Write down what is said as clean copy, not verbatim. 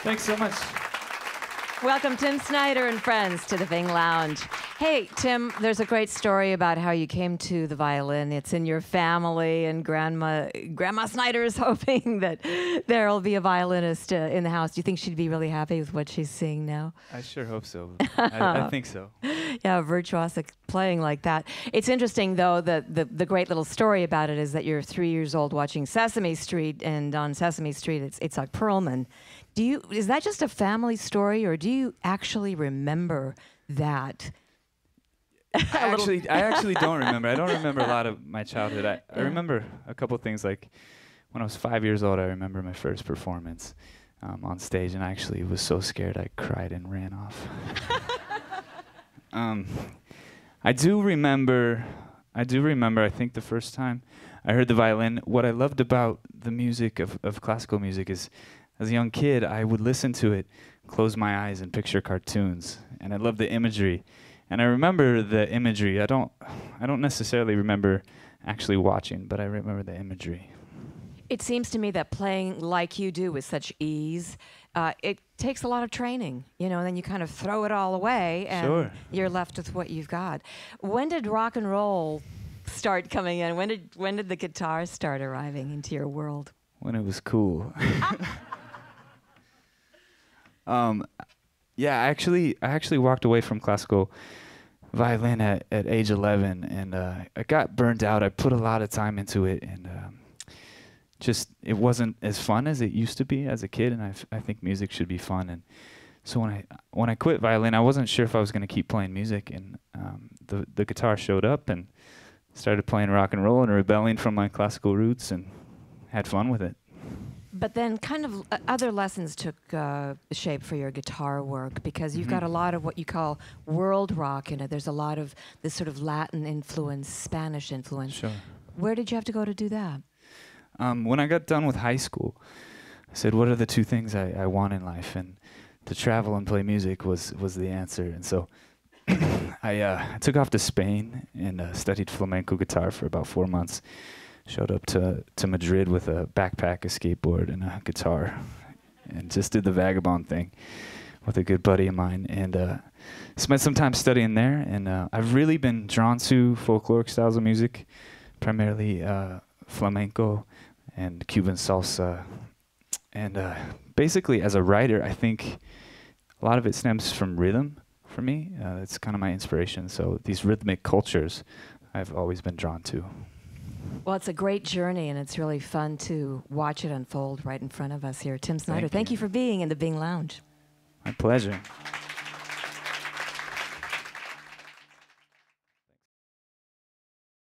Thanks so much. Welcome, Tim Snider and friends, to the Bing Lounge. Hey, Tim, there's a great story about how you came to the violin. It's in your family, and Grandma Snider is hoping that there'll be a violinist in the house. Do you think she'd be really happy with what she's seeing now? I sure hope so. I think so. Yeah, virtuosic playing like that. It's interesting, though, that the great little story about it is that you're 3 years old watching Sesame Street, and on Sesame Street, it's like Perlman. Is that just a family story, or do you actually remember that? I actually don't remember. I don't remember a lot of my childhood. I remember a couple things, like when I was 5 years old, I remember my first performance on stage, and I actually was so scared I cried and ran off. I do remember, I think the first time I heard the violin, what I loved about the music of classical music is, as a young kid, I would listen to it, close my eyes, and picture cartoons. And I loved the imagery. And I remember the imagery. I don't necessarily remember actually watching, but I remember the imagery. It seems to me that playing like you do with such ease, it takes a lot of training, and then you kind of throw it all away, and you're left with what you've got. When did rock and roll start coming in? When did the guitar start arriving into your world? When it was cool. Yeah, I actually walked away from classical violin at age 11, and I got burnt out. I put a lot of time into it, and just it wasn't as fun as it used to be as a kid. And I think music should be fun. And so when I quit violin, I wasn't sure if I was going to keep playing music, and the guitar showed up, and started playing rock and roll and rebelling from my classical roots, and had fun with it. But then kind of other lessons took shape for your guitar work, because you've got a lot of what you call world rock in it. There's a lot of this sort of Latin influence, Spanish influence. Sure. Where did you have to go to do that? When I got done with high school, I said, what are the two things I want in life? And to travel and play music was the answer. And so I took off to Spain and studied flamenco guitar for about 4 months. Showed up to Madrid with a backpack, a skateboard, and a guitar, and just did the vagabond thing with a good buddy of mine, and spent some time studying there. And I've really been drawn to folkloric styles of music, primarily flamenco and Cuban salsa. And basically, as a writer, I think a lot of it stems from rhythm for me. It's kind of my inspiration. So these rhythmic cultures I've always been drawn to. Well, it's a great journey, and it's really fun to watch it unfold right in front of us here. Tim Snider, thank you for being in the Bing Lounge. My pleasure.